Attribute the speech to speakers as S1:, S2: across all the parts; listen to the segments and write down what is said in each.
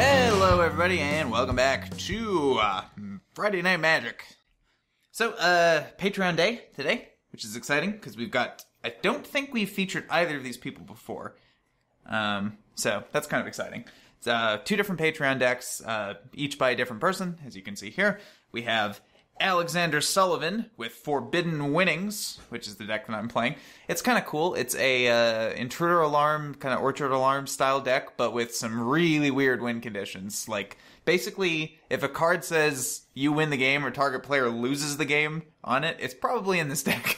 S1: Hello everybody and welcome back to Friday Night Magic. So, Patreon Day today, which is exciting because we've got, I don't think we've featured either of these people before. So that's kind of exciting. It's two different Patreon decks, each by a different person, as you can see here. We have Alexander Sullivan with Forbidden Winnings, which is the deck that I'm playing. It's kind of cool. It's a Intruder Alarm, kind of Orchard Alarm style deck, but with some really weird win conditions. Like, basically, if a card says you win the game or target player loses the game on it, it's probably in this deck.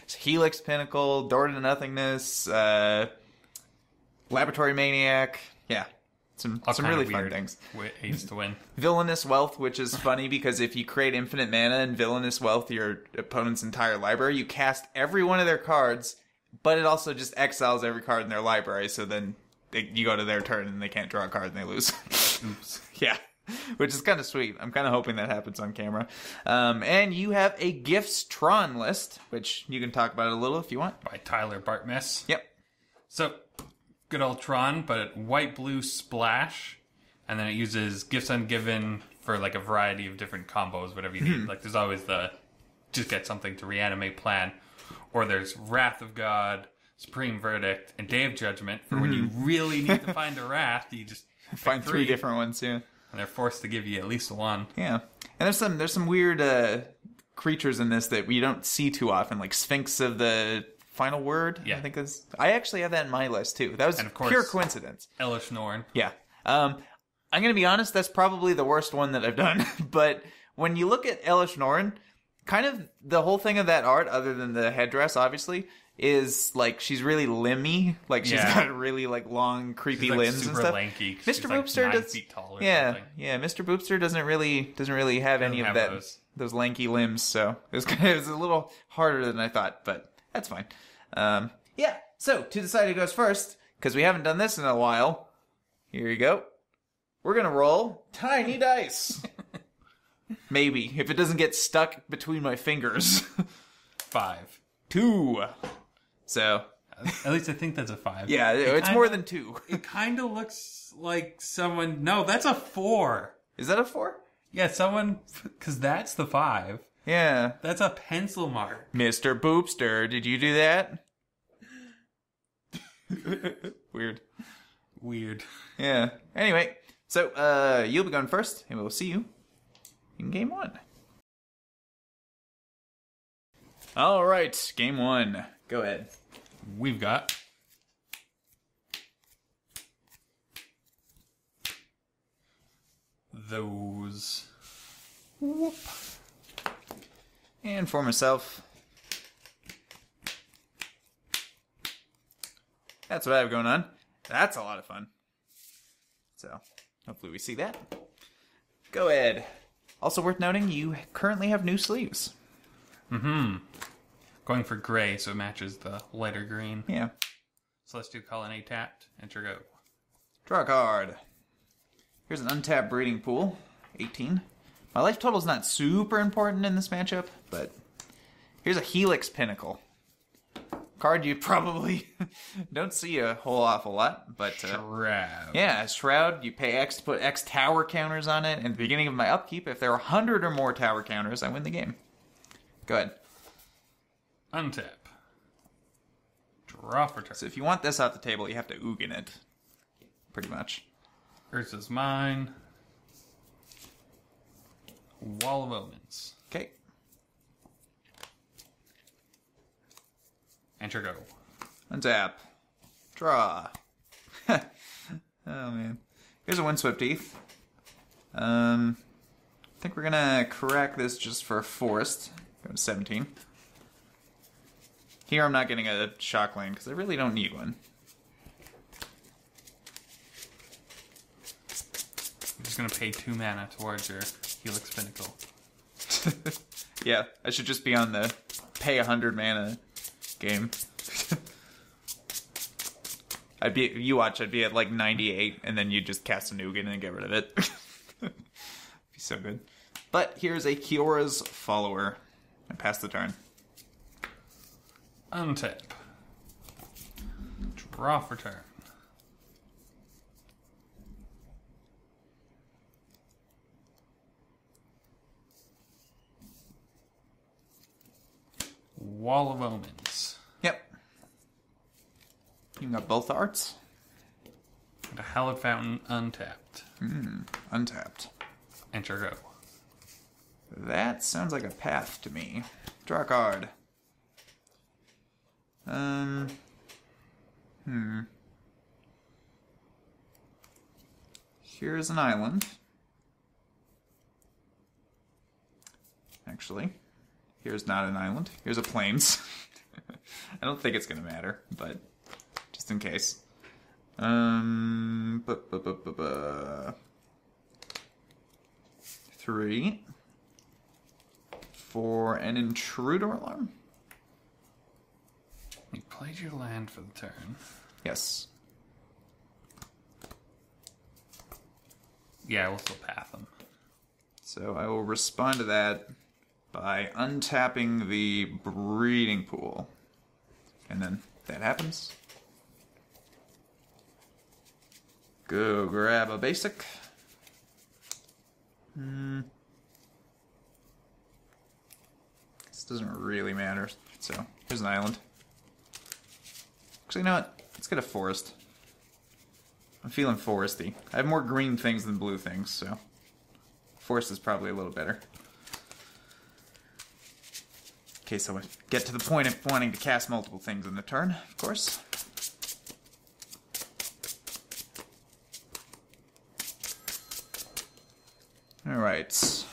S1: It's Helix Pinnacle, Door to Nothingness, Laboratory Maniac, yeah. Some really fun things.
S2: Aids to win.
S1: Villainous Wealth, which is funny because if you create infinite mana and Villainous Wealth your opponent's entire library, you cast every one of their cards, but it also just exiles every card in their library, so then you go to their turn and they can't draw a card and they lose.
S2: Oops.
S1: Yeah. Which is kind of sweet. I'm kind of hoping that happens on camera. And you have a Gifts Tron list, which you can talk about it a little if you want.
S2: By Tyler Bartmess.
S1: Yep.
S2: So, good old Tron, but white-blue splash, and then it uses Gifts Ungiven for like a variety of different combos, whatever you need. Like there's always the just get something to reanimate plan, or there's Wrath of God, Supreme Verdict, and Day of Judgment for when you really need to find a Wrath. You just
S1: find three different ones, yeah.
S2: And they're forced to give you at least one.
S1: Yeah, and there's some weird creatures in this that we don't see too often, like Sphinx of the Final Word,
S2: yeah.
S1: I actually have that in my list too. That was pure coincidence.
S2: Elish Norn.
S1: Yeah. I'm going to be honest, that's probably the worst one that I've done. But when you look at Elish Norn, kind of the whole thing of that art, other than the headdress, obviously, is like she's really limby. Like she's got really like long, creepy limbs and stuff.
S2: Lanky.
S1: Mr. Boopster
S2: like 9
S1: does.
S2: feet tall or
S1: something. Mr. Boopster doesn't really have any of that. Those lanky limbs. So it was a little harder than I thought, but that's fine. So to decide who goes first, because we haven't done this in a while, here you go. We're gonna roll tiny dice. Maybe, if it doesn't get stuck between my fingers.
S2: 5.
S1: 2. So.
S2: At least I think that's a 5.
S1: Yeah, it's more than 2.
S2: It kind of looks like someone... No, that's a 4.
S1: Is that a 4?
S2: Yeah, someone... Because that's the 5.
S1: Yeah.
S2: That's a pencil mark.
S1: Mr. Boopster, did you do that? Weird. Yeah. Anyway, so you'll be going first, and we'll see you in game 1. All right, game 1. Go ahead.
S2: We've got those.
S1: Whoop. And for myself, that's what I have going on. That's a lot of fun. So, hopefully we see that. Go ahead. Also worth noting, you currently have new sleeves.
S2: Going for gray, so it matches the lighter green.
S1: Yeah.
S2: So let's do Colonnade tapped. Enter go.
S1: Draw a card. Here's an untapped breeding pool. 18. My life total's not super important in this matchup, but here's a Helix Pinnacle. Card you probably don't see a whole awful lot, but
S2: Shroud.
S1: Yeah, Shroud. You pay X to put X tower counters on it. And at the beginning of my upkeep, if there are 100 or more tower counters, I win the game. Go ahead.
S2: Untap. Draw for turn.
S1: So if you want this off the table, you have to Ugin it. Pretty much.
S2: Versus mine. Wall of Omens.
S1: Okay.
S2: Enter go.
S1: Untap. Draw. Oh, man. Here's a Windswept Teeth. I think we're gonna crack this just for a Forest. Go to 17. Here I'm not getting a Shock Lane, because I really don't need one.
S2: I'm just going to pay 2 mana towards your Helix Pinnacle.
S1: Yeah, I should just be on the pay 100 mana game. I'd be at like 98, and then you'd just cast a Nugan and get rid of it. Be so good. But here's a Kiora's Follower. I pass the turn.
S2: Untap. Draw for turn. Wall of Omens.
S1: Yep. You got both arts?
S2: And a Hallowed Fountain untapped.
S1: Untapped.
S2: Enter go.
S1: That sounds like a path to me. Draw a card. Here's an island. Actually, here's not an island. Here's a plains. I don't think it's gonna matter, but just in case. 3 for an intruder alarm.
S2: You played your land for the turn.
S1: Yes.
S2: Yeah, we'll still path them.
S1: So I will respond to that by untapping the breeding pool. And then that happens. Go grab a basic. This doesn't really matter. So here's an island. Actually, you know what? Let's get a forest. I'm feeling foresty. I have more green things than blue things, so forest is probably a little better. Okay, so I get to the point of wanting to cast multiple things in the turn, of course. Alright.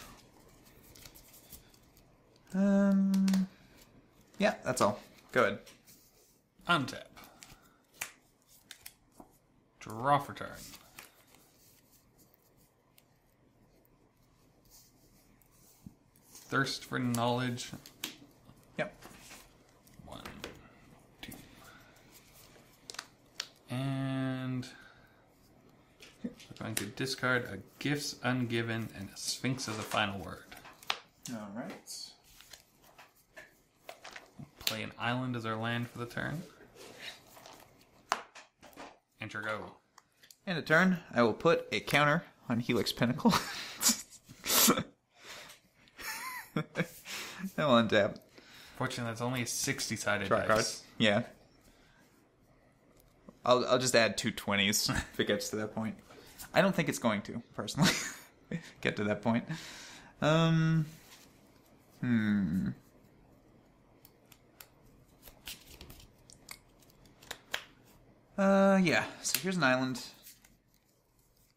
S1: Yeah, that's all. Go ahead.
S2: Untap. Draw for turn. Thirst for knowledge.
S1: Yep.
S2: 1, 2. And we're going to discard a Gifts Ungiven and a Sphinx as a final word.
S1: Alright.
S2: Play an island as our land for the turn. Enter go.
S1: And a turn, I will put a counter on Helix Pinnacle. I will untap.
S2: Fortunately, that's only a 60-sided
S1: Draw
S2: dice.
S1: card. Yeah. I'll just add 2 20s if it gets to that point. I don't think it's going to, personally, get to that point. Yeah, so here's an island.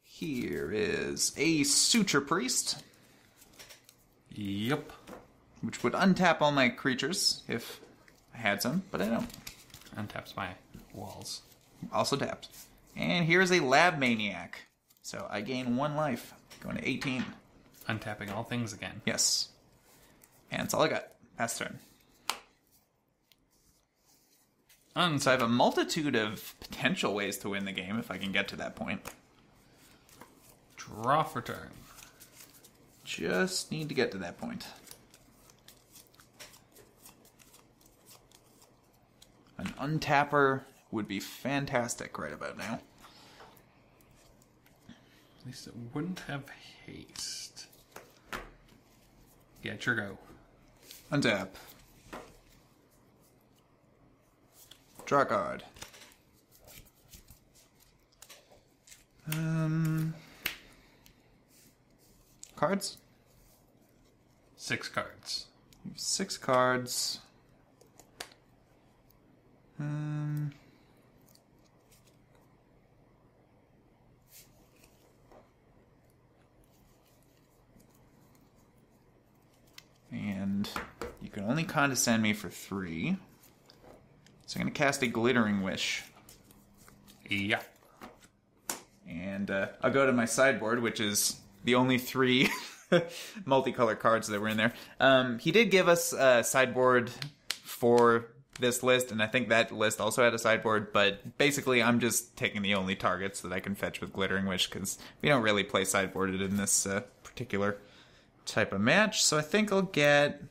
S1: Here is a Suture Priest,
S2: Yep.
S1: which would untap all my creatures if I had some, but I don't.
S2: Untaps my walls.
S1: Also tapped. And here's a Lab Maniac. So I gain 1 life, going to 18.
S2: Untapping all things again.
S1: Yes. And that's all I got. Pass turn. So I have a multitude of potential ways to win the game if I can get to that point.
S2: Draw for turn.
S1: Just need to get to that point. An untapper would be fantastic right about now.
S2: At least it wouldn't have haste. Yeah, sure go.
S1: Untap. Draw a card. Cards?
S2: 6 cards.
S1: 6 cards. And you can only condescend me for 3. So I'm going to cast a Glittering Wish.
S2: Yeah.
S1: And I'll go to my sideboard, which is the only 3 multicolored cards that were in there. He did give us a sideboard for this list, and I think that list also had a sideboard, but basically I'm just taking the only targets that I can fetch with Glittering Wish, because we don't really play sideboarded in this particular type of match. So I think I'll get...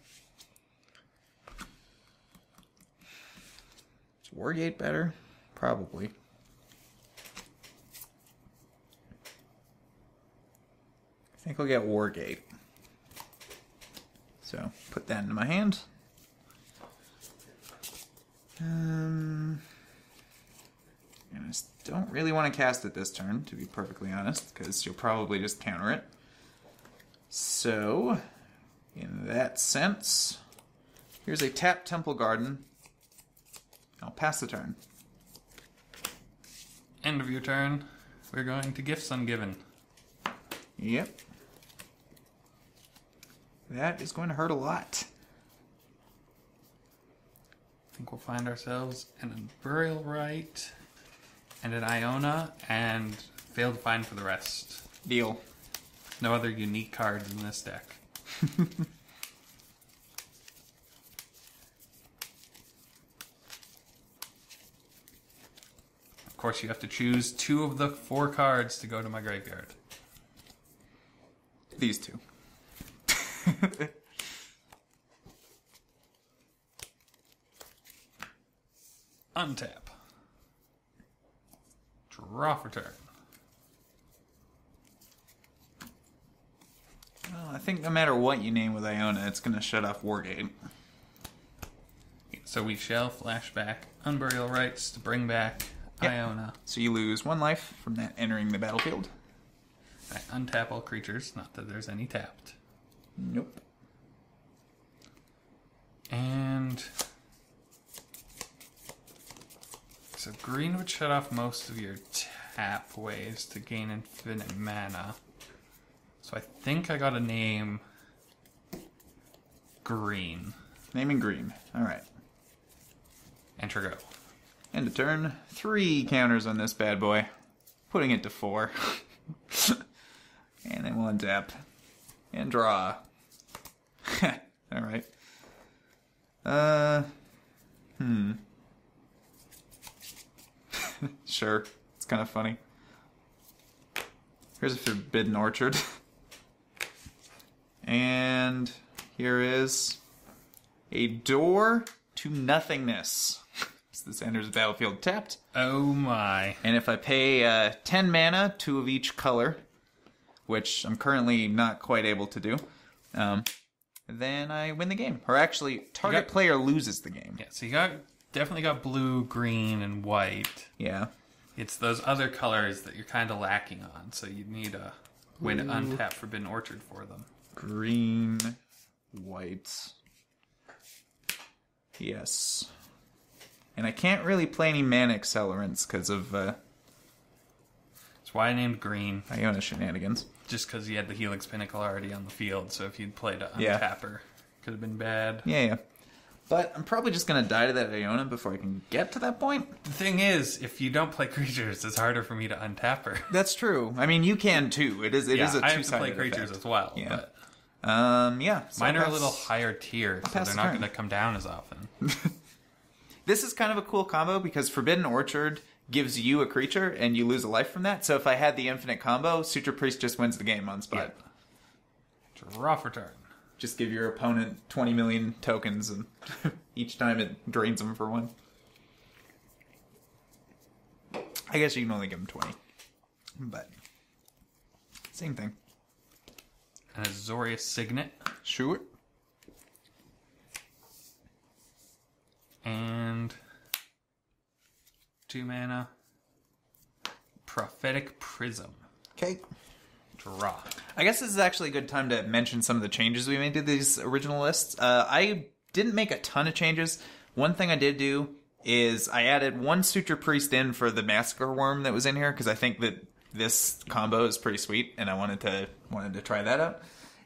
S1: Is Wargate better? Probably. I think I'll get Wargate. So, put that into my hand. And I just don't really want to cast it this turn, to be perfectly honest, because you'll probably just counter it. So, in that sense, here's a tapped Temple Garden. I'll pass the turn.
S2: End of your turn. We're going to Gifts Ungiven.
S1: Yep. That is going to hurt a lot.
S2: I think we'll find ourselves an Burial Rite and an Iona, and fail to find for the rest.
S1: Deal.
S2: No other unique cards in this deck. Of course, you have to choose 2 of the 4 cards to go to my graveyard.
S1: These 2.
S2: Untap. Draw for turn.
S1: Well, I think no matter what you name with Iona, it's going to shut off Wargate.
S2: So we shall flashback Unburial Rites to bring back Iona.
S1: So you lose 1 life from that entering the battlefield.
S2: I untap all creatures, not that there's any tapped.
S1: Nope.
S2: And so green would shut off most of your tap ways to gain infinite mana. So I think I gotta name green.
S1: Naming green. Alright.
S2: Enter go.
S1: End of turn. 3 counters on this bad boy. Putting it to 4. And then we'll untap. And draw. Alright. Sure. It's kind of funny. Here's a Forbidden Orchard. And here is a Door to Nothingness. So this enters the battlefield tapped.
S2: Oh my.
S1: And if I pay 10 mana, 2 of each color, which I'm currently not quite able to do, then I win the game. Or actually, target player loses the game.
S2: Yeah, so you definitely got blue, green, and white.
S1: Yeah.
S2: It's those other colors that you're kind of lacking on, so you need a way to untap Forbidden Orchard for them.
S1: Green, white. Yes. And I can't really play any mana accelerants because of
S2: That's why I named green.
S1: Iona shenanigans.
S2: Just because you had the Helix Pinnacle already on the field, so if you'd played an
S1: Yeah.
S2: untapper, could have been bad.
S1: Yeah. But I'm probably just going to die to that Iona before I can get to that point.
S2: The thing is, if you don't play creatures, it's harder for me to untap her.
S1: That's true. I mean, you can too. It is a two-sided
S2: I have to play creatures
S1: effect.
S2: as well.
S1: Yeah.
S2: But
S1: Yeah. So
S2: mine are a little higher tier, so
S1: pass
S2: they're
S1: the
S2: not
S1: turn.
S2: going to come down as often.
S1: This is kind of a cool combo because Forbidden Orchard gives you a creature and you lose a life from that. So if I had the infinite combo, Suture Priest just wins the game on spot.
S2: Yeah. Draw for turn.
S1: Just give your opponent 20 million tokens and each time it drains them for 1. I guess you can only give them 20. But same thing.
S2: An Azorius Signet.
S1: Sure.
S2: And 2 mana. Prophetic Prism.
S1: Okay.
S2: Draw.
S1: I guess this is actually a good time to mention some of the changes we made to these original lists. I didn't make a ton of changes. One thing I did do is I added 1 Suture Priest in for the Massacre Worm that was in here because I think that this combo is pretty sweet and I wanted to try that out.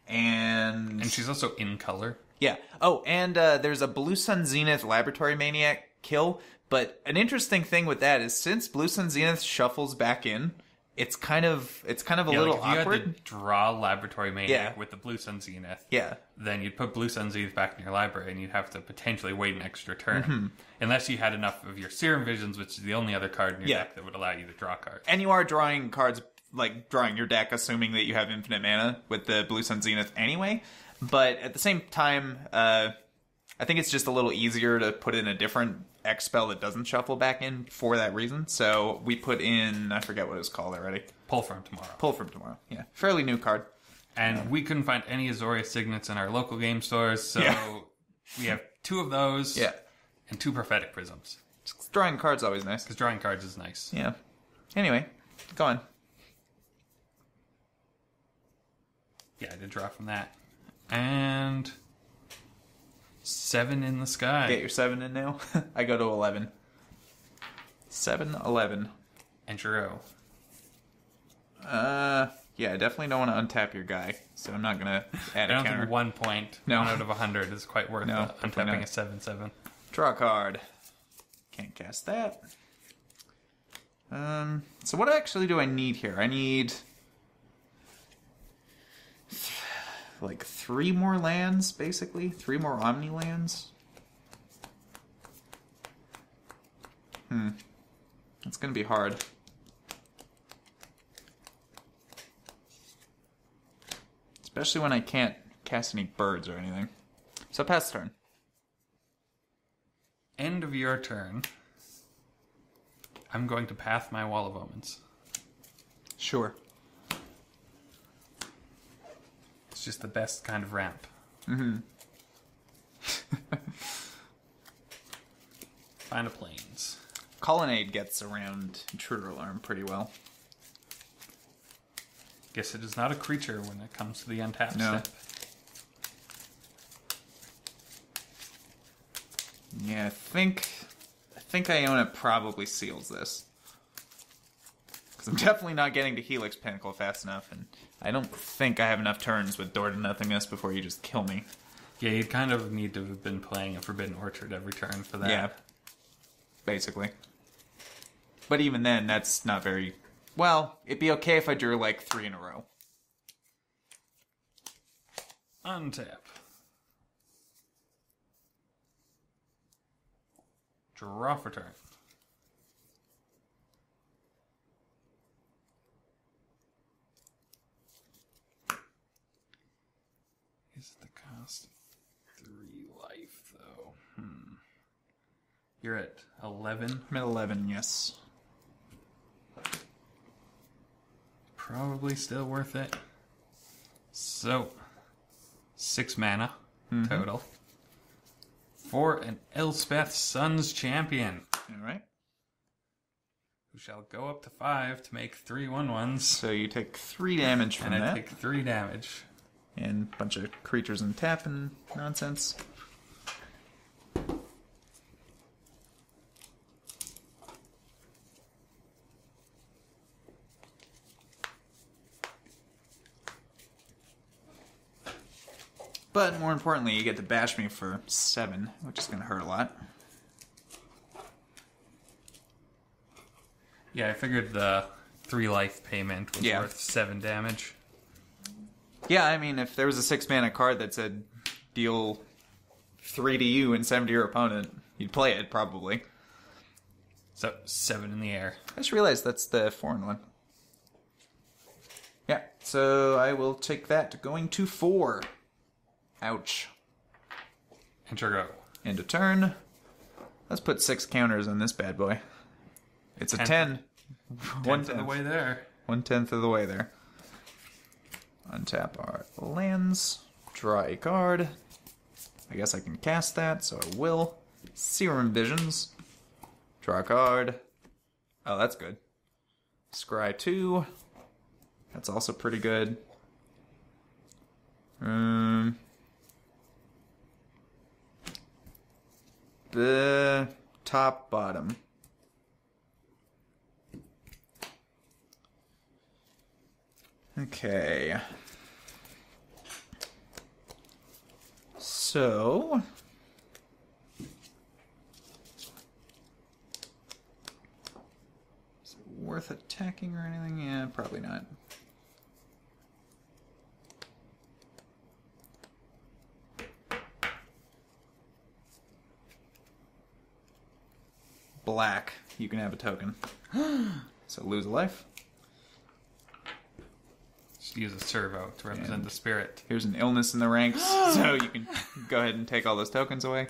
S1: And
S2: she's also in color.
S1: yeah. Oh, and there's a Blue Sun Zenith Laboratory Maniac kill. But an interesting thing with that is since Blue Sun Zenith shuffles back in, it's kind of a little
S2: like if
S1: awkward.
S2: you had to draw Laboratory Maniac
S1: Yeah.
S2: with the Blue Sun Zenith,
S1: Yeah.
S2: then you'd put Blue Sun Zenith back in your library, and you'd have to potentially wait an extra turn.
S1: Mm-hmm.
S2: Unless you had enough of your Serum Visions, which is the only other card in your
S1: Yeah.
S2: deck that would allow you to draw cards.
S1: And you are drawing cards, like drawing your deck, assuming that you have infinite mana with the Blue Sun Zenith anyway. But at the same time, I think it's just a little easier to put in a different X spell that doesn't shuffle back in for that reason. So we put in, I forget what it was called already.
S2: Pull from tomorrow.
S1: Pull from Tomorrow. Yeah. Fairly new card.
S2: And we couldn't find any Azorius Signets in our local game stores, so
S1: Yeah.
S2: we have 2 of those.
S1: Yeah.
S2: And 2 prophetic prisms.
S1: Drawing cards always nice.
S2: Because drawing cards is nice.
S1: Yeah. Anyway, go on.
S2: Yeah, I did draw from that. And 7 in the sky.
S1: Get your 7 in now. I go to 11. 7, 11.
S2: Enter O.
S1: Yeah, I definitely don't want to untap your guy, so I'm not going to add a
S2: I don't
S1: counter.
S2: think 1 point,
S1: No.
S2: 1 out of 100 is quite worth
S1: No, definitely
S2: untapping
S1: not.
S2: a 7/7.
S1: Draw a card. Can't cast that. So what actually do I need here? I need like 3 more lands, basically. 3 more Omni lands. It's gonna be hard. Especially when I can't cast any birds or anything. So pass turn.
S2: End of your turn. I'm going to path my Wall of Omens.
S1: Sure.
S2: It's just the best kind of ramp. Find a plains.
S1: Colonnade gets around Intruder Alarm pretty well.
S2: Guess it is not a creature when it comes to the untap
S1: No.
S2: step.
S1: Yeah, I think Iona probably seals this. Because I'm definitely not getting to Helix Pinnacle fast enough, and I don't think I have enough turns with Door to Nothingness before you just kill me.
S2: Yeah, you'd kind of need to have been playing a Forbidden Orchard every turn for that.
S1: Yeah, basically. But even then, that's not very... Well, it'd be okay if I drew like 3 in a row.
S2: Untap. Draw for turn. Is the cost 3 life, though? You're at 11.
S1: I'm at 11, yes.
S2: Probably still worth it. So, 6 mana total. For an Elspeth Suns champion,
S1: Alright.
S2: who shall go up to 5 to make 3 1/1s.
S1: So you take 3 damage from
S2: And I
S1: that.
S2: take 3 damage.
S1: And a bunch of creatures and tap and nonsense. But more importantly, you get to bash me for 7, which is going to hurt a lot.
S2: Yeah, I figured the 3 life payment was
S1: Yeah.
S2: worth 7 damage.
S1: Yeah, I mean, if there was a 6-mana card that said deal 3 to you and 7 to your opponent, you'd play it, probably.
S2: So, 7 in the air.
S1: I just realized that's the foreign one. Yeah, so I will take that, going to 4. Ouch.
S2: Enter go.
S1: End of turn. Let's put 6 counters on this bad boy. It's a 10.
S2: 1/10 of the way there.
S1: 1/10 of the way there. Untap our lands. Draw a card. I guess I can cast that, so I will. Serum Visions. Draw a card. Oh, that's good. Scry 2. That's also pretty good. The top, bottom. Okay. So... is it worth attacking or anything? Yeah, probably not. Black. You can have a token. So lose a life.
S2: Just use a servo to represent
S1: And
S2: the spirit.
S1: Here's an illness in the ranks, so you can go ahead and take all those tokens away.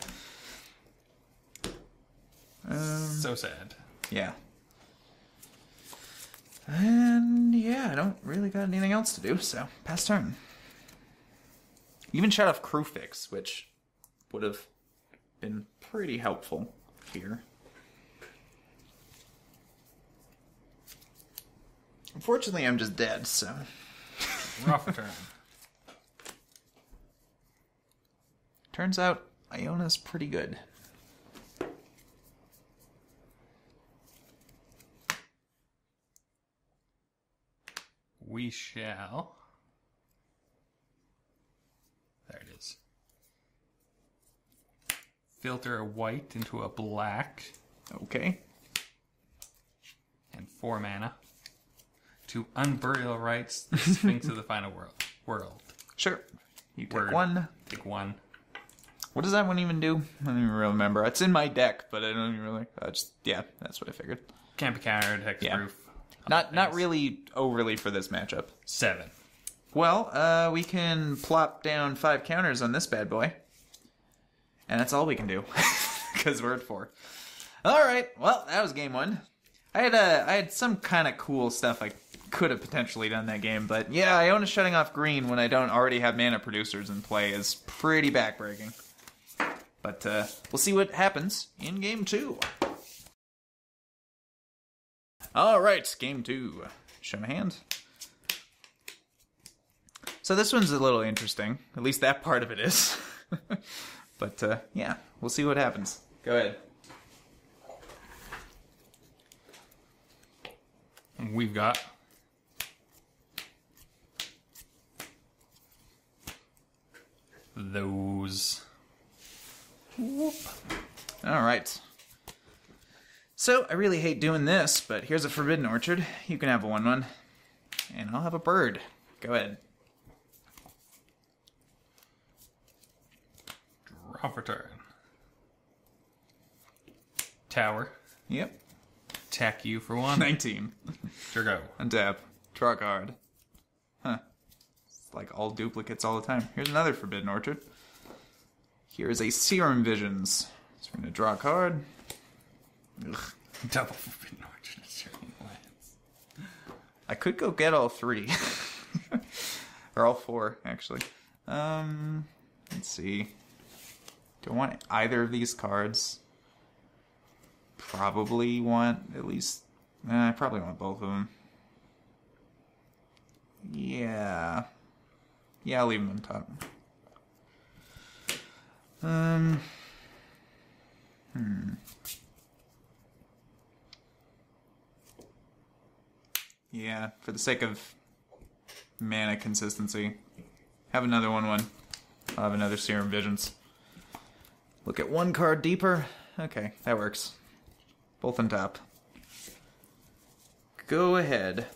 S2: So sad.
S1: Yeah. And yeah, I don't really got anything else to do, so pass turn. Even shut off Crew Fix, which would have been pretty helpful here. Unfortunately, I'm just dead, so...
S2: Rough return.
S1: Turns out, Iona's pretty good.
S2: We shall... There it is. Filter a white into a black.
S1: Okay.
S2: And 4 mana. To Unburial Rights, the Sphinx of the Final World.
S1: Sure. You take
S2: Word.
S1: one.
S2: Take 1.
S1: What does that one even do? I don't even remember. It's in my deck, but I don't even really... yeah, that's what I figured.
S2: Can't be countered, hexproof.
S1: Yeah. Not really overly for this matchup.
S2: 7.
S1: Well, we can plop down 5 counters on this bad boy. And that's all we can do. Because we're at 4. Alright, well, that was game 1. I had some kind of cool stuff I could have potentially done that game, but yeah, Iona shutting off green when I don't already have mana producers in play is pretty backbreaking. But we'll see what happens in game 2. Alright, game 2. Show my hand. So this one's a little interesting. At least that part of it is. But yeah, we'll see what happens. Go ahead.
S2: We've got those.
S1: Whoop. All right. So, I really hate doing this, but here's a Forbidden Orchard. You can have a 1/1. And I'll have a bird. Go ahead.
S2: Draw for turn. Tower.
S1: Yep.
S2: Attack you for 1.
S1: 19.
S2: Sure go.
S1: Untap. Draw a card. Huh. It's like all duplicates all the time. Here's another Forbidden Orchard. Here's a Serum Visions. So we're going to draw a card. Ugh.
S2: Double Forbidden Orchard. Serum lands.
S1: I could go get all 3. Or all 4, actually. Let's see. Do I want either of these cards? Probably want at least... I probably want both of them. Yeah. Yeah, I'll leave them on top. Yeah, for the sake of mana consistency. Have another 1/1. I'll have another Serum Visions. Look at one card deeper. Okay, that works. Both on top. Go ahead.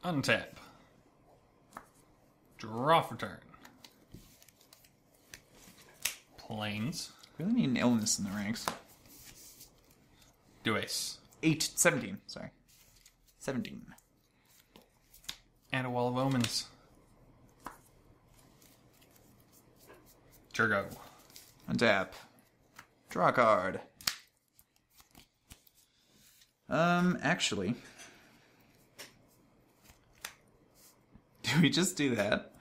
S2: Untap. Draw for turn. Plains.
S1: Really need an illness in the ranks.
S2: Do ace.
S1: 17, sorry. 17.
S2: And a Wall of Omens. Sure go.
S1: Untap. Draw a card. Actually. Do we just do that?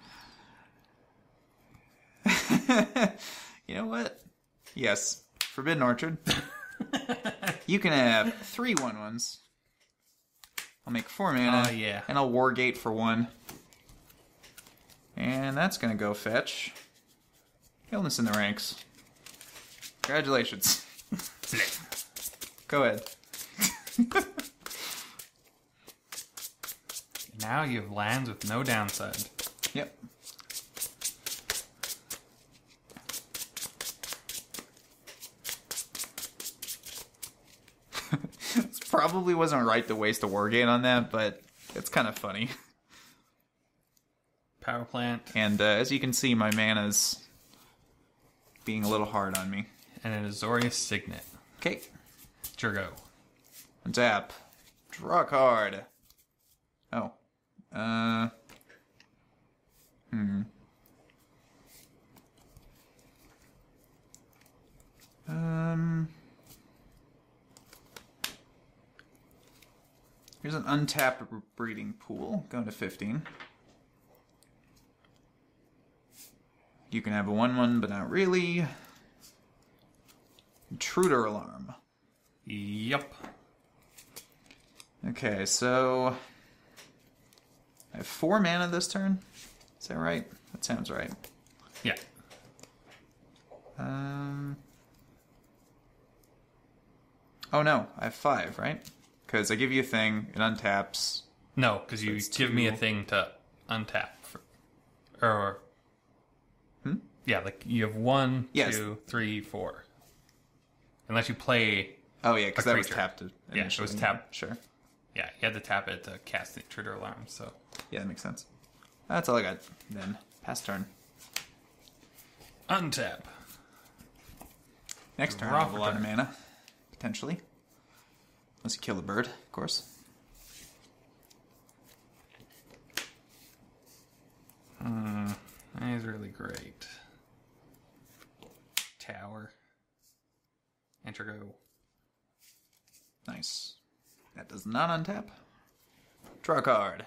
S1: You know what? Yes. Forbidden Orchard. You can have 3 1/1s. I'll make 4 mana.
S2: Oh, yeah.
S1: And I'll Wargate for 1. And that's gonna go fetch. Illness in the ranks. Congratulations. Go ahead.
S2: Now you have lands with no downside.
S1: Yep. This probably wasn't right to waste a Wargate on that, but it's kind of funny.
S2: Power plant.
S1: And as you can see, my mana's being a little hard on me.
S2: And an Azorius Signet.
S1: Okay.
S2: Sure go.
S1: Untap. Draw a card. Oh. Here's an untapped breeding pool. Going to 15. You can have a 1/1, but not really. Intruder alarm.
S2: Yep.
S1: Okay, so I have 4 mana this turn. Is that right? That sounds right.
S2: Yeah.
S1: Oh no, I have 5, right? Because I give you a thing, it untaps.
S2: No, because you give me a thing to untap. Yeah, like you have 1,
S1: Yes.
S2: 2, 3, 4. Unless you play.
S1: Oh yeah, because that was
S2: creature.
S1: tapped.
S2: Yeah, it was tapped.
S1: Sure.
S2: Yeah, you had to tap it to cast the intruder alarm. So
S1: Yeah, that makes sense. That's all I got. Then pass turn.
S2: untap.
S1: Next turn,
S2: Draw
S1: I have a
S2: for
S1: lot of
S2: turn.
S1: mana, potentially. Unless you kill the bird, of course.
S2: That is really great. Tower. Enter go.
S1: Nice. That does not untap. Draw a card.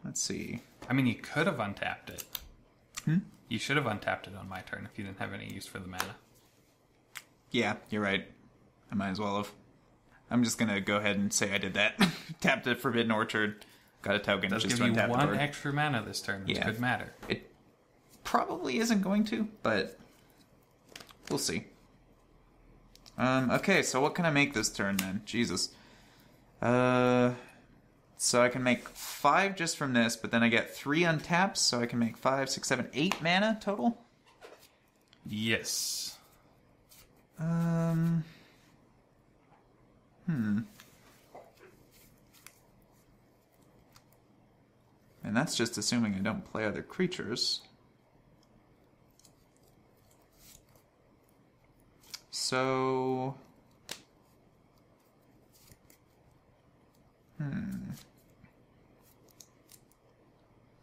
S1: Let's see.
S2: I mean, you could have untapped it. You should have untapped it on my turn if you didn't have any use for the mana.
S1: Yeah, you're right. I might as well have. I'm just gonna go ahead and say I did that. Tapped a Forbidden Orchard, got a token.
S2: It does
S1: just
S2: give you
S1: untap the
S2: 1
S1: bird.
S2: extra mana this turn, which
S1: Yeah.
S2: could matter.
S1: It probably isn't going to, but we'll see. Okay, so what can I make this turn then? Jesus. So I can make 5 just from this, but then I get 3 untaps, so I can make 5, 6, 7, 8 mana total.
S2: Yes.
S1: And that's just assuming I don't play other creatures. So...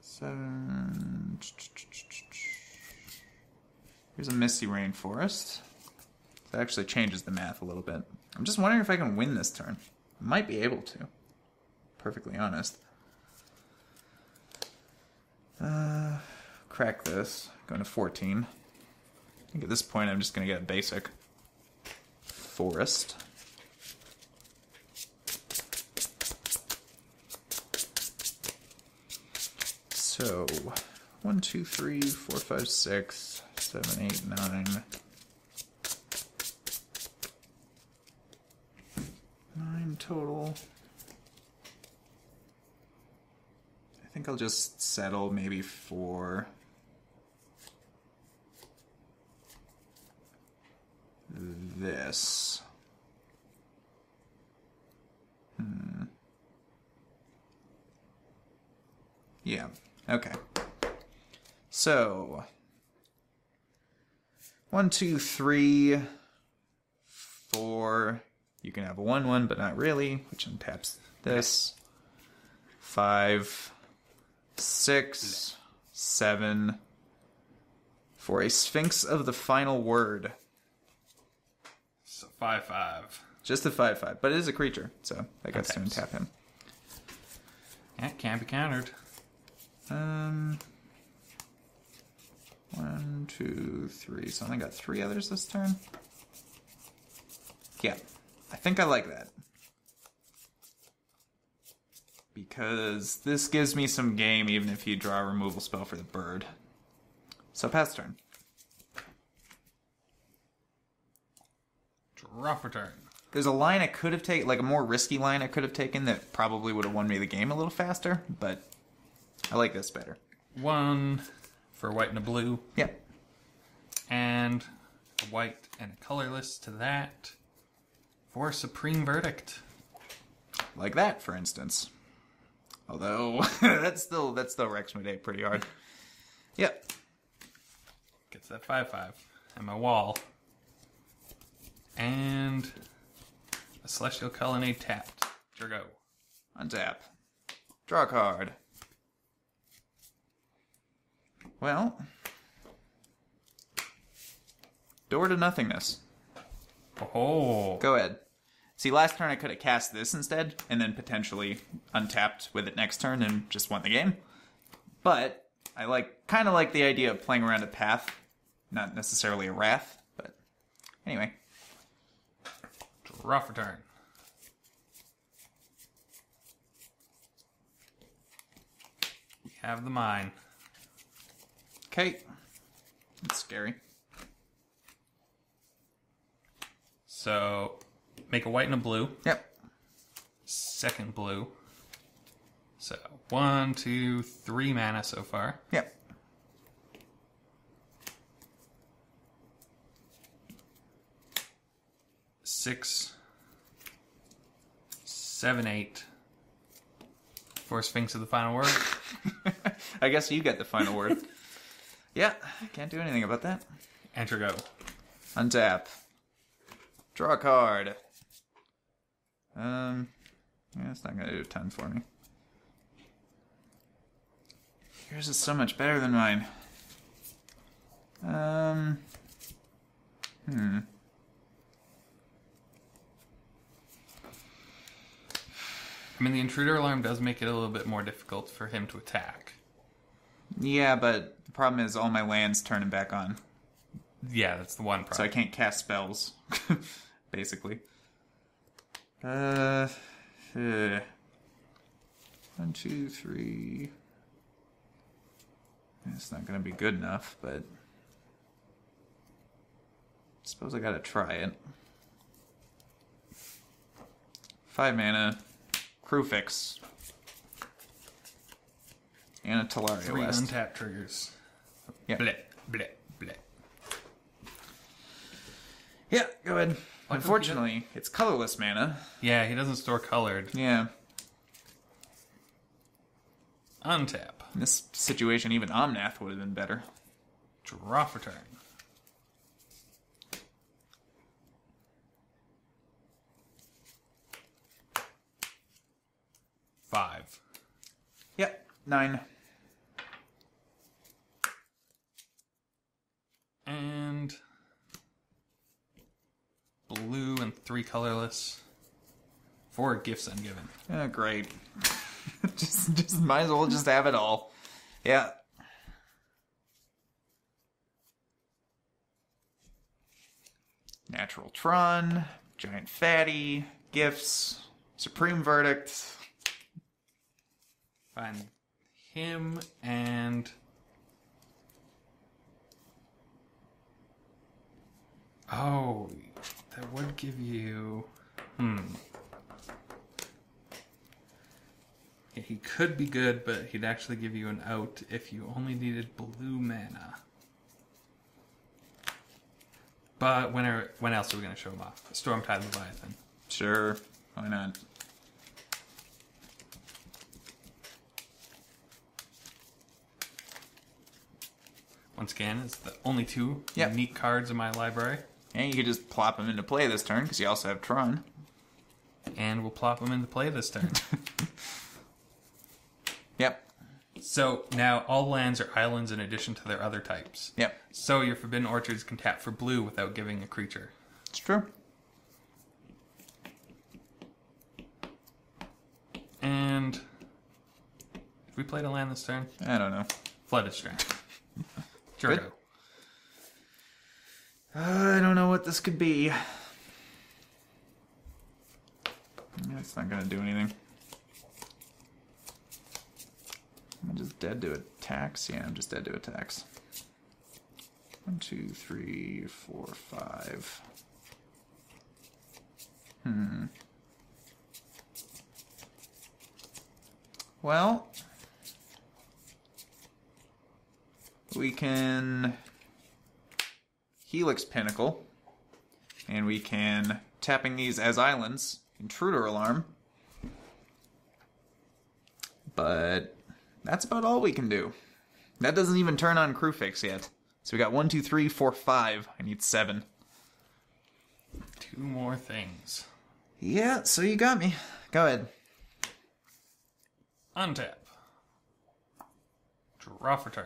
S1: Seven... Here's a Misty Rainforest. That actually changes the math a little bit. I'm just wondering if I can win this turn. I might be able to. Perfectly honest. Crack this. Going to 14. I think at this point I'm just going to get a basic forest. So, 1, 2, 3, 4, 5, 6, 7, 8, 9. 9 total. I think I'll just settle maybe for this. Yeah, okay. So, 1, 2, 3, 4. You can have a 1/1, but not really, which untaps this. 5, 6, 7. For a Sphinx of the Final Word.
S2: So 5/5.
S1: Just a 5/5, but it is a creature, so I got to
S2: Untaps.
S1: untap him.
S2: That can't be countered.
S1: 1, 2, 3. So I only got 3 others this turn. Yeah, I think I like that. Because this gives me some game even if you draw a removal spell for the bird. So pass turn.
S2: Draw for turn.
S1: There's a line I could have taken, like a more risky line I could have taken that probably would have won me the game a little faster, but I like this better.
S2: 1 for white and a blue.
S1: Yep.
S2: And a white and a colorless to that for Supreme Verdict.
S1: Like that, for instance. Although, that still wrecks my day pretty hard. Yep.
S2: Gets that 5/5. And my wall. And a Celestial Colonnade tapped. Go.
S1: Untap. Draw a card. Well. Door to Nothingness.
S2: Oh.
S1: Go ahead. See, last turn I could have cast this instead, and then potentially untapped with it next turn and just won the game. But I kind of like the idea of playing around a path Not necessarily a wrath, but anyway.
S2: Draw for turn. We have the mine.
S1: Okay. That's scary.
S2: So, make a white and a blue.
S1: Yep.
S2: Second blue. So, 1, 2, 3 mana so far.
S1: Yep.
S2: Six, 7, 8. For Sphinx of the final word.
S1: I guess you get the final word. Yeah, can't do anything about that.
S2: Enter go.
S1: Untap. Draw a card. Yeah, it's not gonna do a ton for me. Yours is so much better than mine.
S2: I mean, the intruder alarm does make it a little bit more difficult for him to attack.
S1: Yeah, but the problem is all my lands turn him back on.
S2: Yeah, that's the one
S1: So I
S2: problem.
S1: can't cast spells, basically. 1, 2, 3. It's not going to be good enough, but I suppose I got to try it. 5 mana, crew fix, and a Talaria
S2: 3
S1: West.
S2: untapped triggers.
S1: Yep.
S2: Bleh, bleh, bleh.
S1: Yeah, go ahead.
S2: Why don't
S1: Unfortunately, it's colorless mana.
S2: Yeah, he doesn't store colored.
S1: Yeah.
S2: Untap.
S1: In this situation, even Omnath would have been better.
S2: Draw for turn. Five.
S1: Yep, 9.
S2: And blue and 3 colorless. 4 gifts ungiven.
S1: Oh, great. just might as well just have it all. Yeah. Natural Tron, Giant Fatty, Gifts, Supreme Verdict.
S2: Find him and... Oh, that would give you... Yeah, he could be good, but he'd actually give you an out if you only needed blue mana. But when else are we going to show him off? Stormtide Leviathan.
S1: Sure, why not?
S2: Once again, it's the only 2
S1: Yep.
S2: unique cards in my library.
S1: And you could just plop them into play this turn, because you also have Tron.
S2: And we'll plop them into play this turn.
S1: Yep.
S2: So now all lands are islands in addition to their other types.
S1: Yep.
S2: So your Forbidden Orchards can tap for blue without giving a creature.
S1: It's true.
S2: And... Have we played a land this turn?
S1: I don't know.
S2: Flooded Strand.
S1: Good.
S2: Jurgo.
S1: I don't know what this could be. It's not going to do anything. I'm just dead to attacks. Yeah, I'm just dead to attacks. 1, 2, 3, 4, 5. Well, we can Helix Pinnacle, and we can tapping these as islands, Intruder Alarm. But that's about all we can do. That doesn't even turn on Crew Fix yet. So we got 1, 2, 3, 4, 5. I need 7.
S2: 2 more things.
S1: Yeah, so you got me. Go ahead.
S2: Untap. Draw for turn.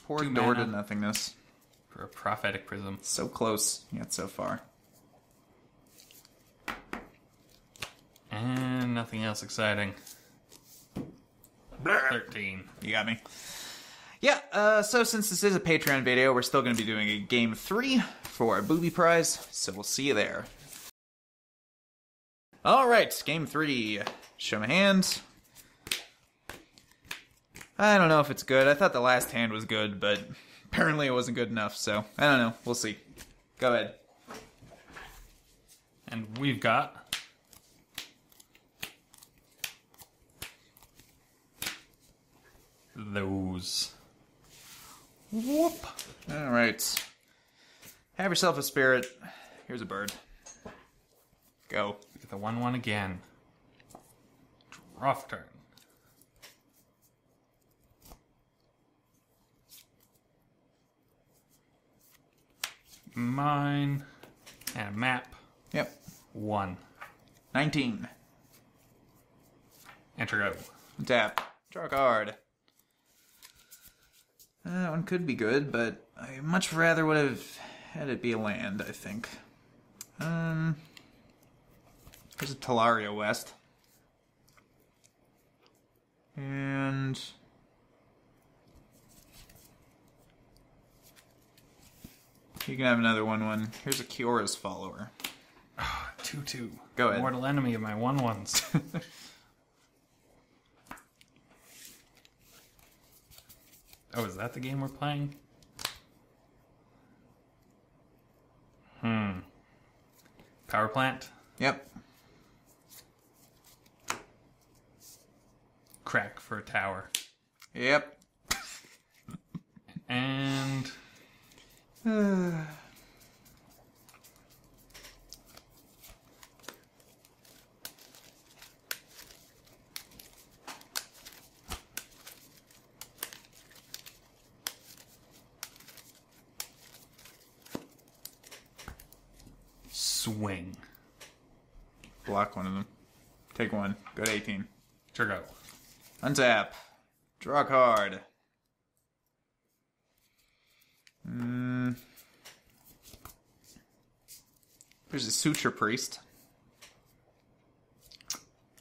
S1: Poor
S2: 2
S1: door to
S2: mana.
S1: nothingness.
S2: For a Prophetic Prism.
S1: So close, yet so far.
S2: And nothing else exciting. 13.
S1: You got me. Yeah, so since this is a Patreon video, we're still going to be doing a Game 3 for our booby prize, so we'll see you there. Alright, Game 3. Show my hands. I don't know if it's good. I thought the last hand was good, but apparently it wasn't good enough, so I don't know. We'll see. Go ahead.
S2: And we've got those.
S1: Whoop. Alright. Have yourself a spirit. Here's a bird. Go.
S2: Get the 1/1 again. Draw for turn. Mine. And a map.
S1: Yep.
S2: 1.
S1: 19.
S2: Enter go.
S1: Tap. Draw a card. That one could be good, but I much rather would have had it be a land, I think. There's a Talaria West. And you can have another 1/1. Here's a Kiora's Follower.
S2: 2/2.
S1: Go ahead.
S2: Mortal enemy of my 1/1s. Oh, is that the game we're playing? Power plant.
S1: Yep.
S2: Crack for a tower.
S1: Yep.
S2: And swing.
S1: Block one of them. Take one. Go to 18.
S2: Go.
S1: Untap. Draw a card. There's a Suture Priest.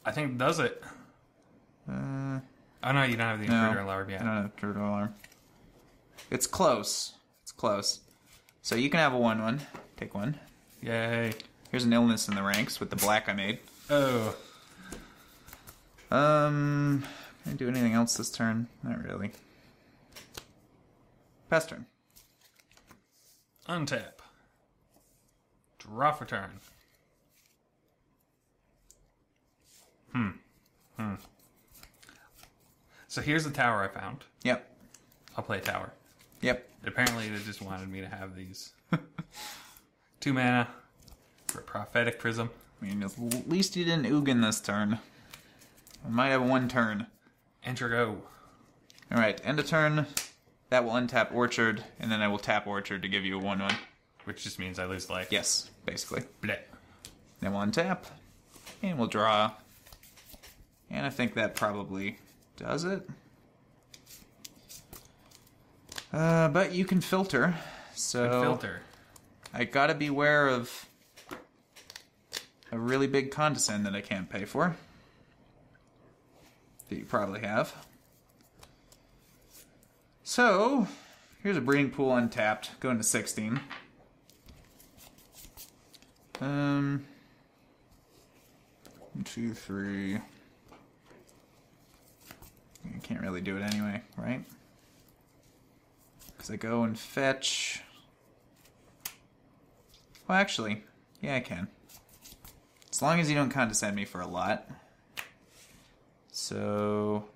S2: I think it does it. Oh no, you don't have the intruder alarm yet.
S1: No, intruder alarm. It's close. It's close. So you can have a 1/1. Take one.
S2: Yay.
S1: Here's an illness in the ranks with the black I made.
S2: Oh.
S1: Can I do anything else this turn? Not really. Pass turn.
S2: Untap. Draw for turn. So here's the tower I found.
S1: Yep.
S2: I'll play tower.
S1: Yep.
S2: Apparently they just wanted me to have these. 2 mana for Prophetic Prism.
S1: I mean, at least you didn't Ugin this turn. I might have 1 turn.
S2: Enter go.
S1: Alright, end of turn. That will untap Orchard, and then I will tap Orchard to give you a 1/1.
S2: Which just means I lose life.
S1: Yes, basically.
S2: Bleh.
S1: Then we'll untap, and we'll draw. And I think that probably does it. But you can filter, so
S2: Filter.
S1: I gotta beware of a really big condescend that I can't pay for. That you probably have. So, here's a Breeding Pool untapped, going to 16. 1, 2, 3. I can't really do it anyway, right? Because I go and fetch. Well, actually, yeah, I can. As long as you don't condescend me for a lot. So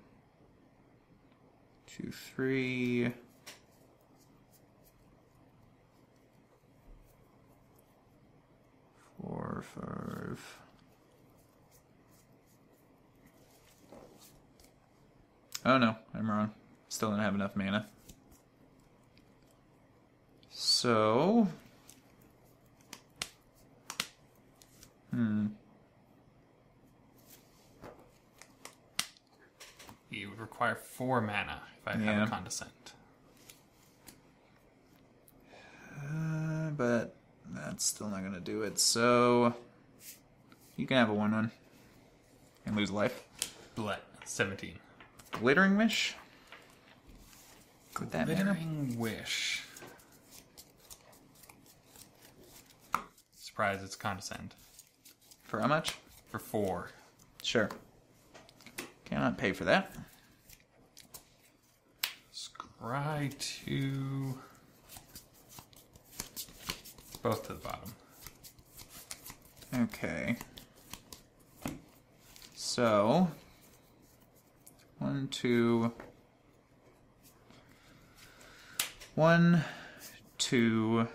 S1: 2, 3. Four, 5. Oh no, I'm wrong. Still don't have enough mana. So
S2: You would require 4 mana if I have a condescend.
S1: But that's still not going to do it. So you can have a 1/1 and lose life.
S2: Bleh. 17.
S1: Glittering Wish? Would that matter?
S2: Glittering Wish. Surprise, it's Condescend.
S1: For how much?
S2: For 4.
S1: Sure. Cannot pay for that.
S2: Scry to... both to the bottom.
S1: Okay. So... 1, 2... 1, 2...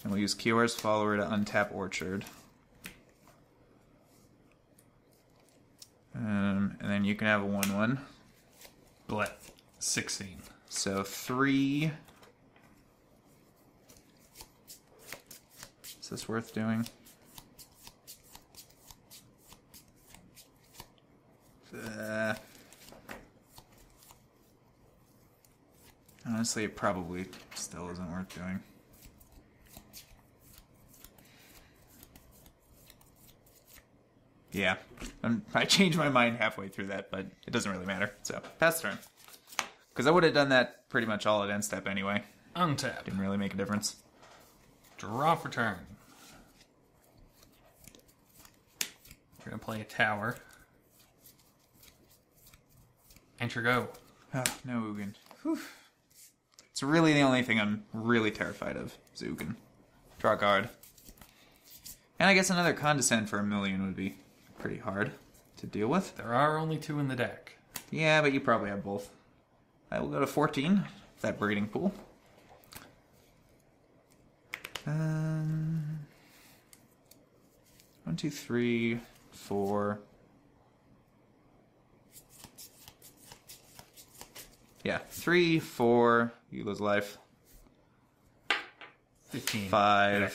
S1: And we'll use Kiora's Follower to untap Orchard. And then you can have a 1/1.
S2: Blet. 16.
S1: So 3. Is this worth doing? Honestly, it probably still isn't worth doing. Yeah, I changed my mind halfway through that, but it doesn't really matter. So, pass turn. Because I would have done that pretty much all at end step anyway.
S2: Untap.
S1: Didn't really make a difference.
S2: Draw for turn. We're going to play a tower. Enter go.
S1: Oh, no Ugin. Whew. It's really the only thing I'm really terrified of, is Ugin. Draw a card. And I guess another Condescend for 1,000,000 would be pretty hard to deal with.
S2: There are only 2 in the deck.
S1: Yeah, but you probably have both. I will go to 14, that breeding pool. 1, 2, 3, 4. Yeah, 3, 4. You lose life.
S2: 15.
S1: 5.
S2: Blet.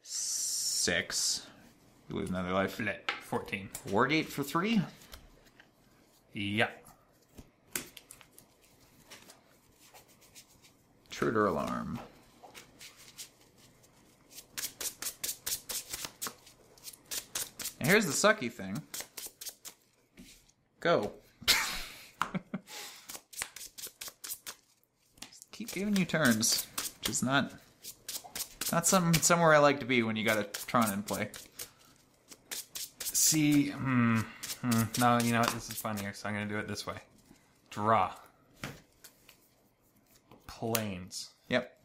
S1: 6. You lose another life.
S2: Blet. 14.
S1: Wargate for 3.
S2: Yeah.
S1: Intruder Alarm. And here's the sucky thing. Go. Just keep giving you turns. Which is not somewhere I like to be when you got a Tron in play.
S2: See, no, you know what? This is funnier, so I'm going to do it this way. Draw. Plains.
S1: Yep.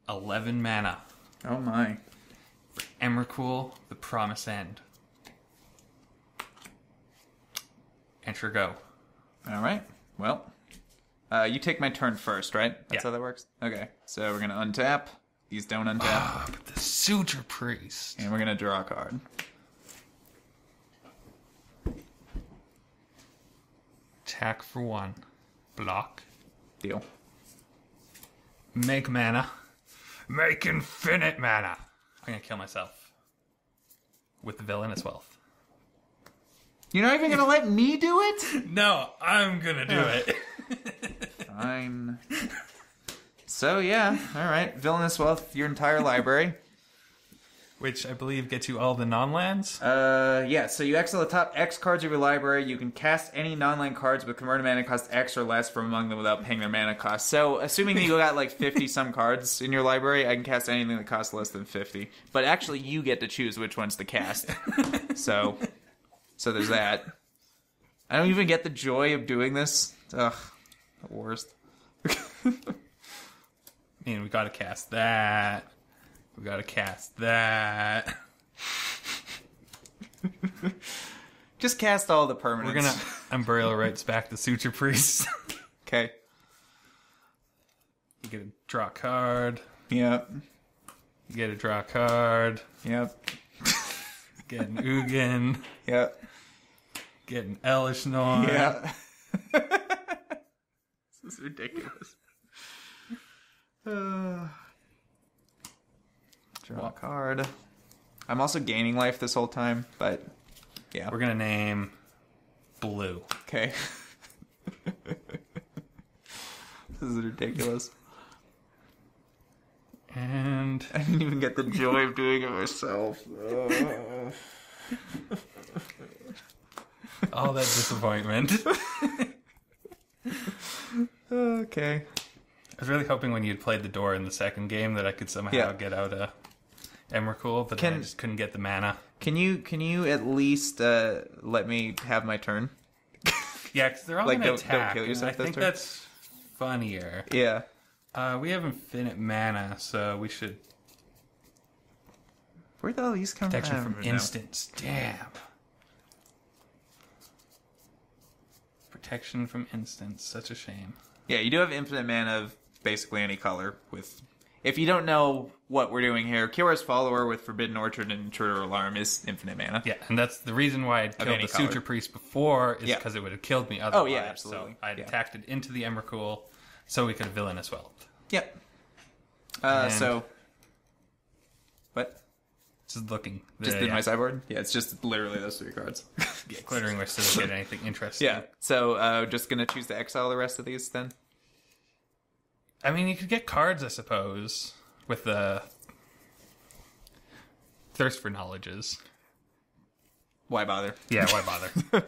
S2: 11 mana.
S1: Oh my.
S2: Emrakul, the Promise End. Enter go.
S1: Alright. Well. You take my turn first, right? That's
S2: Yeah.
S1: how that works? Okay. So we're going to untap. These don't untap.
S2: But the Suture Priest.
S1: And we're going to draw a card.
S2: Attack for 1. Block.
S1: Deal.
S2: Make mana. Make infinite mana. I'm going to kill myself. With the Villainous Wealth.
S1: You're not even going to let me do it?
S2: No, I'm going to do it.
S1: Fine. So, yeah. Alright. Villainous Wealth, your entire library.
S2: Which I believe gets you all the non-lands.
S1: Yeah. So you exile the top X cards of your library. You can cast any non-land cards with converted mana cost X or less from among them without paying their mana cost. So, assuming you got like 50-some cards in your library, I can cast anything that costs less than 50. But actually, you get to choose which ones to cast. So there's that. I don't even get the joy of doing this. Ugh. The worst.
S2: And we gotta cast that. We gotta cast that.
S1: Just cast all the permanents.
S2: We're gonna Unburial Rites back the Suture Priest.
S1: Okay.
S2: You get to draw a card.
S1: Yep.
S2: You get to draw a card.
S1: Yep.
S2: Get an Ugin.
S1: Yep.
S2: Get an Elishnorn.
S1: Yeah. This is ridiculous. Draw a card. I'm also gaining life this whole time, but yeah.
S2: We're gonna name Blue.
S1: Okay. This is ridiculous.
S2: And
S1: I didn't even get the joy of doing it myself.
S2: All that disappointment.
S1: Okay.
S2: I was really hoping when you'd played the door in the second game that I could somehow get out a Emrakul, but I just couldn't get the mana.
S1: Can you at least let me have my turn?
S2: Yeah, because they're all
S1: Like,
S2: going to
S1: don't
S2: attack.
S1: kill yourself
S2: I think
S1: this turn?
S2: that's funnier.
S1: Yeah.
S2: We have infinite mana, so we should...
S1: Where the hell these come from?
S2: Protection from instants. Damn. Protection from instants. Such a shame.
S1: Yeah, you do have infinite mana of basically any color. With, if you don't know what we're doing here, Kior's Follower with Forbidden Orchard and Intruder Alarm is infinite mana.
S2: Yeah, and that's the reason why I'd killed the
S1: color.
S2: Suture Priest before, is because it would have killed me otherwise.
S1: Oh, yeah, absolutely.
S2: So I'd attacked it into the Emrakul, so we could have villain as well.
S1: Yep. So... What?
S2: Just looking.
S1: Just in my sideboard? Yeah, it's just literally those 3 cards.
S2: Yeah, clearing where still get anything interesting.
S1: Yeah, so just gonna choose to exile the rest of these then?
S2: I mean, you could get cards, I suppose, with the Thirst for Knowledges.
S1: Why bother?
S2: Yeah, why bother?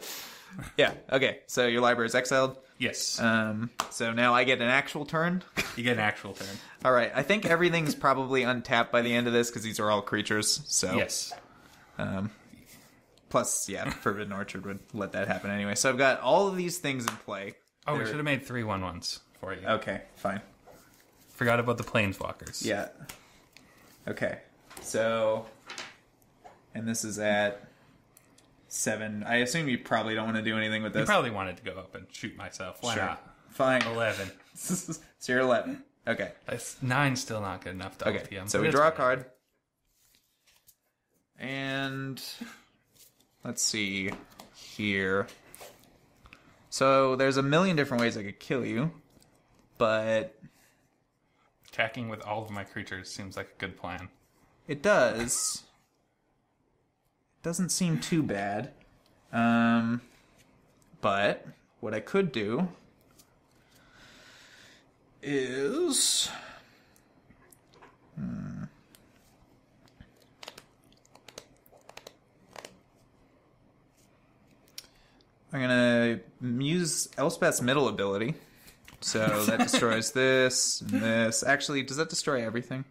S1: Yeah, okay, so your library is exiled.
S2: Yes.
S1: So now I get an actual turn.
S2: You get an actual turn.
S1: All right, I think everything's probably untapped by the end of this because these are all creatures. So
S2: Yes.
S1: Plus, yeah, Forbidden Orchard would let that happen anyway. So I've got all of these things in play.
S2: Oh, we should have made 3 1/1s for you.
S1: Okay, fine.
S2: Forgot about the Planeswalkers.
S1: Yeah. Okay, so... And this is at 7. I assume you probably don't want to do anything with this.
S2: You probably wanted to go up and shoot myself. Why not?
S1: Fine.
S2: 11.
S1: So you're 11. Okay.
S2: That's 9's still not good enough to
S1: Okay,
S2: LTM.
S1: so
S2: but
S1: we
S2: it's
S1: draw a
S2: fine.
S1: card. And... Let's see here. So there's a million different ways I could kill you. But...
S2: Attacking with all of my creatures seems like a good plan.
S1: It does. Doesn't seem too bad. But what I could do is... I'm going to use Elspeth's middle ability. So that destroys this and this. Actually, does that destroy everything?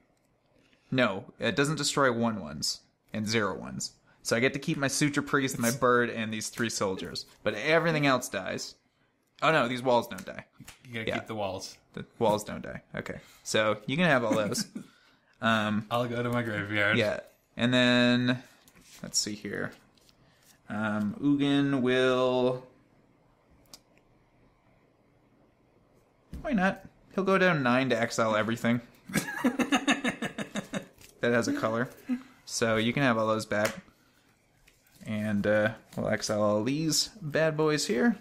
S1: No, it doesn't destroy 1/1s and 0/1s. So I get to keep my Suture Priest, my bird, and these 3 soldiers. But everything else dies. Oh no, these walls don't die.
S2: You gotta keep the walls.
S1: The walls don't die. Okay. So you can have all those.
S2: I'll go to my graveyard.
S1: Yeah. And then, let's see here. Ugin will... Why not? He'll go down 9 to exile everything. That has a color. So you can have all those back. And we'll exile all these bad boys here.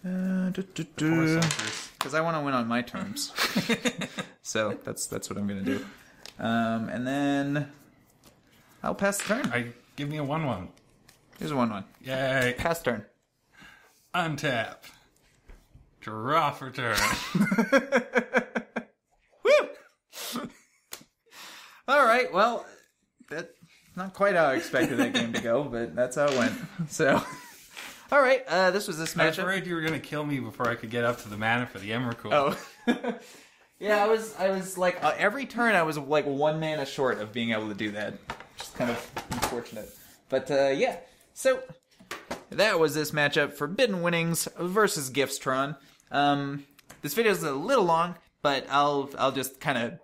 S1: Because I want to win on my terms. So that's what I'm going to do. And then I'll pass the turn.
S2: Give me a 1/1.
S1: Here's a 1/1.
S2: Yay.
S1: Pass turn.
S2: Untap. Draw for turn.
S1: Woo! All right, well, that's not quite how I expected that game to go, but that's how it went. So, all right, this was this
S2: I was
S1: matchup.
S2: worried you were going to kill me before I could get up to the mana for the Emrakul.
S1: Oh. Yeah, I was like, every turn I was like 1 mana short of being able to do that. Just kind of unfortunate. But, yeah, so that was this matchup, Forbidden Winnings versus Gifts Tron. This video is a little long, but I'll just kind of,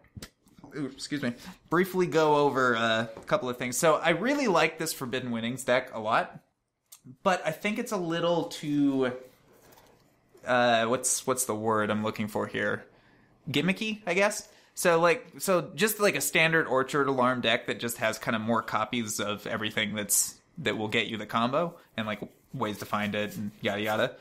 S1: briefly go over a couple of things. So I really like this Forbidden Winnings deck a lot, but I think it's a little too, what's the word I'm looking for here? Gimmicky, I guess. So just like a standard Orchard Alarm deck that just has kind of more copies of everything that will get you the combo and like ways to find it and yada yada.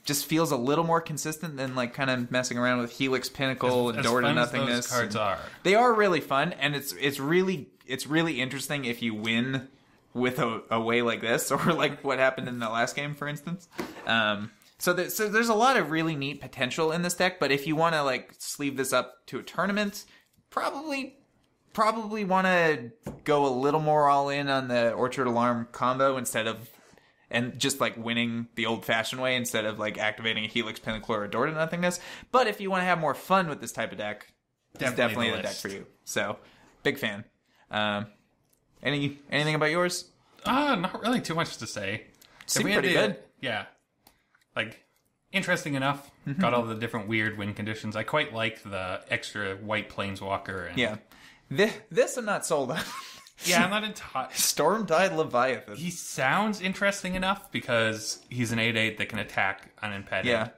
S1: Just feels a little more consistent than like kind of messing around with Helix Pinnacle and Door to Nothingness.
S2: Those cards are.
S1: They are really fun, and it's really interesting if you win with a way like this, or like what happened in the last game, for instance. So there's a lot of really neat potential in this deck, but if you want to like sleeve this up to a tournament, probably probably want to go a little more all in on the Orchard Alarm combo and just like winning the old-fashioned way instead of like activating a Helix, Pinnacle, or a Door to Nothingness. But if you want to have more fun with this type of deck, it's definitely the deck for you. So, big fan. Anything about yours?
S2: Not really too much to say.
S1: Seemed pretty good.
S2: Yeah. Like, interesting enough. Got all the different weird win conditions. I quite like the extra white Planeswalker. And
S1: yeah. This I'm not sold on.
S2: Yeah, I'm not entirely...
S1: Stormtide Leviathan.
S2: He sounds interesting enough because he's an 8/8 that can attack unimpeded.
S1: Yeah.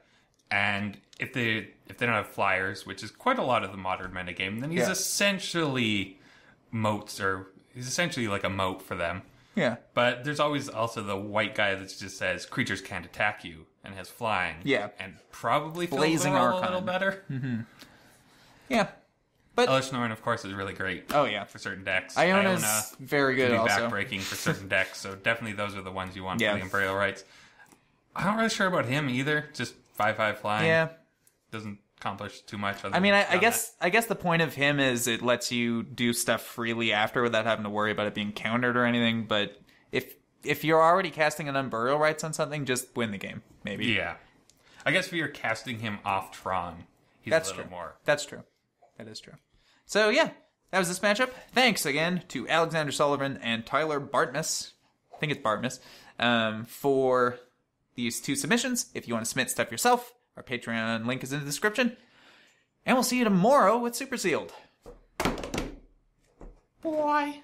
S2: And if they don't have flyers, which is quite a lot of the modern metagame, then he's essentially moats, or he's essentially like a moat for them.
S1: Yeah.
S2: But there's always also the white guy that just says creatures can't attack you and has flying.
S1: Yeah.
S2: And probably
S1: Blazing
S2: fills the role
S1: Archon.
S2: a little better.
S1: Yeah. But
S2: Elish Norn, of course, is really great.
S1: Oh, yeah.
S2: For certain decks.
S1: Iona's very good
S2: can be
S1: also.
S2: backbreaking for certain decks, so definitely those are the ones you want
S1: Yeah.
S2: for the Imperial Rights. I'm not really sure about him either. Just 5/5 flying.
S1: Yeah.
S2: Doesn't accomplish too much.
S1: I mean, I guess the point of him is it lets you do stuff freely after without having to worry about it being countered or anything. But if you're already casting an Unburial Rights on something, just win the game, maybe.
S2: Yeah. I guess if you're casting him off Tron, he's a little more.
S1: That's true. That is true. So, yeah, that was this matchup. Thanks again to Alexander Sullivan and Tyler Bartmus. I think it's Bartmus. For these two submissions. If you want to submit stuff yourself, our Patreon link is in the description. And we'll see you tomorrow with Super Sealed. Bye.